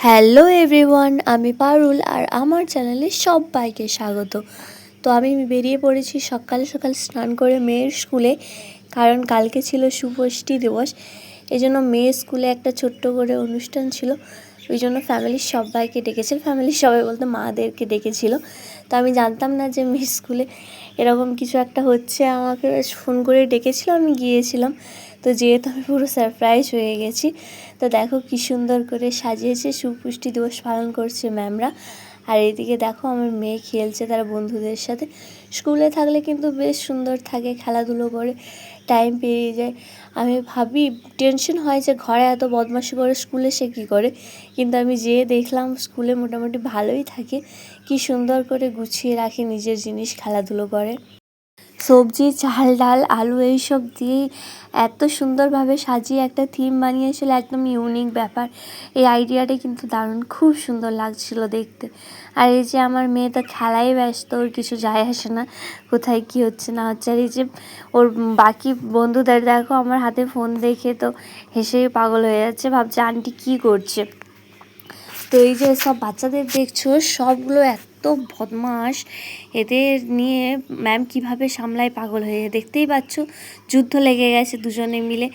Hello everyone, আমি পারুল আর আমার চ্যানেলে সবাইকে স্বাগত। তো আমি বেরিয়ে পড়েছি সকাল সকাল স্নান করে মেয়ের স্কুলে, কারণ কালকে ছিল শুভষষ্ঠী দিবস। এই জন্য মেয়ের স্কুলে একটা ছোট্ট করে অনুষ্ঠান ছিল, ওই জন্য ফ্যামিলির সবাইকে ডেকেছিল। ফ্যামিলির সবাই বলতে মাদেরকে ডেকেছিল। তো আমি জানতাম না যে মেয়ের স্কুলে এরকম কিছু একটা হচ্ছে, আমাকে ফোন করে ডেকেছিল, আমি গিয়েছিলাম। তো যেহেতু আমি পুরো সারপ্রাইজ হয়ে গেছি। তো দেখো কি সুন্দর করে সাজিয়েছে, শুভপুষ্টি দিবস পালন করছে ম্যামরা। আর এইদিকে দেখো আমার মেয়ে খেলছে তার বন্ধুদের সাথে। স্কুলে থাকলে কিন্তু বেশ সুন্দর থাকে, খেলাধুলো করে টাইম পেরিয়ে যায়। আমি ভাবি টেনশন হয় যে ঘরে এত বদমাশি করে স্কুলে সে কী করে, কিন্তু আমি যেয়ে দেখলাম স্কুলে মোটামুটি ভালোই থাকে, কি সুন্দর করে গুছিয়ে রাখে নিজের জিনিস, খেলাধুলো করে। সবজি, চাল, ডাল, আলু এইসব দিয়েই এত সুন্দরভাবে সাজিয়ে একটা থিম বানিয়েছিল, একদম ইউনিক ব্যাপার। এই আইডিয়াটা কিন্তু দারুণ, খুব সুন্দর লাগছিল দেখতে। আর এই যে আমার মেয়ে তো খেলায় ব্যস্ত, ওর কিছু যায় আসে না কোথায় কী হচ্ছে না হচ্ছে। আর এই যে ওর বাকি বন্ধুদের দেখো আমার হাতে ফোন দেখে তো হেসেই পাগল হয়ে যাচ্ছে, ভাবছে আন্টি কী করছে। তো এই যে সব বাচ্চাদের দেখছো, সবগুলো এত বদমাস, এদের নিয়ে ম্যাম কিভাবে সামলায় পাগল হয়ে। দেখতেই পাচ্ছ যুদ্ধ লেগে গেছে দুজনে মিলে,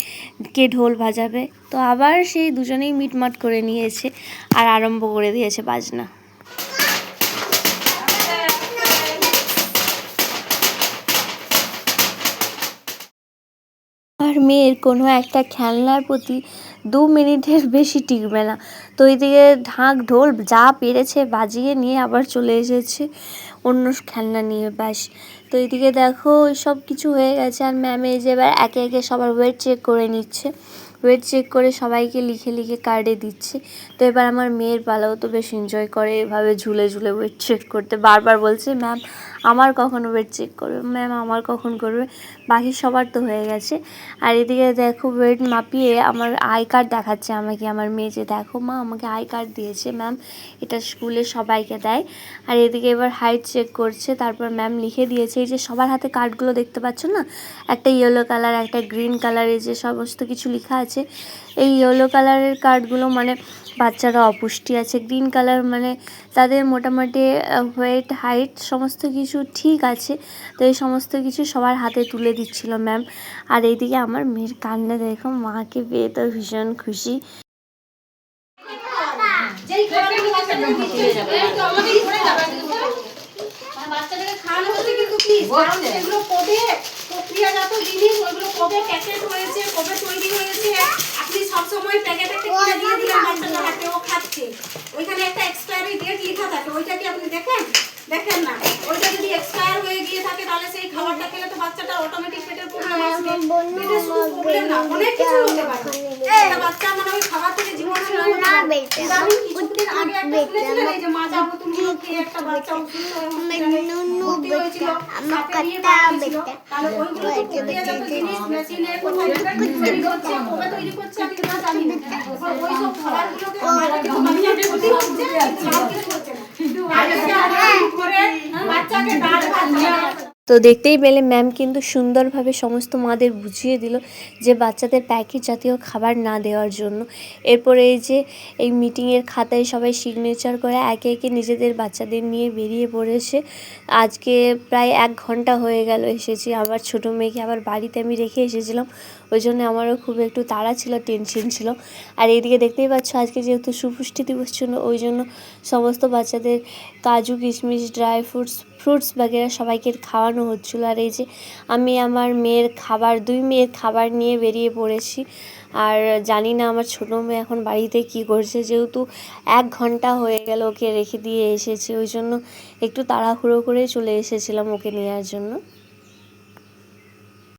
কে ঢোল বাজাবে। তো আবার সেই দুজনেই মিটমাট করে নিয়েছে আর আরম্ভ করে দিয়েছে বাজনা। আর মেয়ের কোনো একটা খেলনার প্রতি 2 মিনিটের বেশি টিকবে না। তো এইদিকে ঢাক ঢোল যা পেরেছে বাজিয়ে নিয়ে আবার চলে এসেছে অন্য খেলনা নিয়ে, ব্যাস। তো এইদিকে দেখো সব কিছু হয়ে গেছে, আর ম্যামে যে এবার একে একে সবার ওয়েট চেক করে নিচ্ছে। ওয়েট চেক করে সবাইকে লিখে লিখে কার্ডে দিচ্ছে। তো এবার আমার মেয়ের পালাও, তো বেশ এনজয় করে এভাবে ঝুলে ঝুলে ওয়েট চেক করতে। বারবার বলছে ম্যাম আমার কখন ওয়েট চেক করবে, ম্যাম আমার কখন করবে। বাকি সবার তো হয়ে গেছে। আর এদিকে দেখো ওয়েট মাপিয়ে আমার আই কার্ড দেখাচ্ছে আমাকে আমার মেয়ে, যে দেখো মা আমাকে আই কার্ড দিয়েছে ম্যাম, এটা স্কুলে সবাইকে দেয়। আর এদিকে এবার হাইট চেক করছে, তারপর ম্যাম লিখে দিয়েছে। এই যে সবার হাতে কার্ডগুলো দেখতে পাচ্ছ না, একটা ইয়েলো কালার, একটা গ্রিন কালারের যে সমস্ত কিছু লেখা আছে। এই ইয়েলো কালারের কার্ডগুলো মানে বাচ্চারা অপুষ্টি আছে, গ্রিন কালার মানে তাদের মোটামুটি ওয়েট হাইট সমস্ত কিছু ঠিক আছে। তো এই সমস্ত কিছু সবার হাতে তুলে দিচ্ছিল ম্যাম। আর এইদিকে আমার মেয়ের কান্না দেখো, মাকে পেয়ে তো ভীষণ খুশি। বাচ্চাদেরকে খাওয়ানো হচ্ছে কিন্তু কি এগুলো কবে প্রক্রিয়াজাত জিনিস, ওইগুলো কবে প্যাকেট হয়েছে, কবে তৈরি হয়েছে, আপনি সবসময় প্যাকেট একটা কিনে দিয়ে দিলেন বাচ্চাটা হাতে, ও খাচ্ছে। ওইখানে একটা এক্সপায়ারি ডেট লেখা থাকে, ওইটা কি আপনি দেখেন? দেখেন না। ওইটা যদি এক্সপায়ার হয়ে গিয়ে থাকে তাহলে সেই খাবারটা খেলে তো বাচ্চাটা অটোমেটিক পেটের প্রবলেম আসবে। পেটের শুধু প্রবলেম না, অনেক কিছু হতে পারে। একটা বাচ্চা মানে ওই খাবার থেকে জীবন না বেঁচে আমি কিছুদিন আগে একটা শুনেছিলেন এই যে মাজা বোতলগুলো খেয়ে একটা বাচ্চা অসুস্থ হয়েছিল, আমার কাটা বেটা তাহলে ওইগুলো তো প্রক্রিয়াজাত জিনিস মেশিনে কোথায় তৈরি করছে, কবে তৈরি করছে আমি না জানি না। ওই সব খাবারগুলোকে আমরা কিন্তু বাচ্চাদের ক্ষতি হচ্ছে, আর কিছু হচ্ছে না। কিন্তু বাচ্চাকে ডাল ভাত। তো দেখতেই পেলে ম্যাম কিন্তু সুন্দরভাবে সমস্ত মাদের বুঝিয়ে দিল যে বাচ্চাদের প্যাকেট জাতীয় খাবার না দেওয়ার জন্য। এরপরে এই যে এই মিটিংয়ের খাতায় সবাই সিগনেচার করে একে একে নিজেদের বাচ্চাদের নিয়ে বেরিয়ে পড়েছে। আজকে প্রায় 1 ঘন্টা হয়ে গেল এসেছি, আবার ছোটো মেয়েকে আবার বাড়িতে আমি রেখে এসেছিলাম, ওই জন্য আমারও খুব একটু তাড়া ছিল, টেনশন ছিল। আর এইদিকে দেখতেই পাচ্ছ আজকে যেহেতু শুভপুষ্টি দিবস ছিল, ওই জন্য সমস্ত বাচ্চাদের কাজু কিশমিশ ড্রাই ফ্রুটস বাগেরা সবাইকে খাওয়ানো হচ্ছিলো। আর এই যে আমি আমার মেয়ের খাবার 2 মেয়ের খাবার নিয়ে বেরিয়ে পড়েছি। আর জানি না আমার ছোটো মেয়ে এখন বাড়িতে কি করছে, যেহেতু 1 ঘন্টা হয়ে গেল ওকে রেখে দিয়ে এসেছি, ওই জন্য একটু তাড়াহুড়ো করে চলে এসেছিলাম ওকে নেওয়ার জন্য।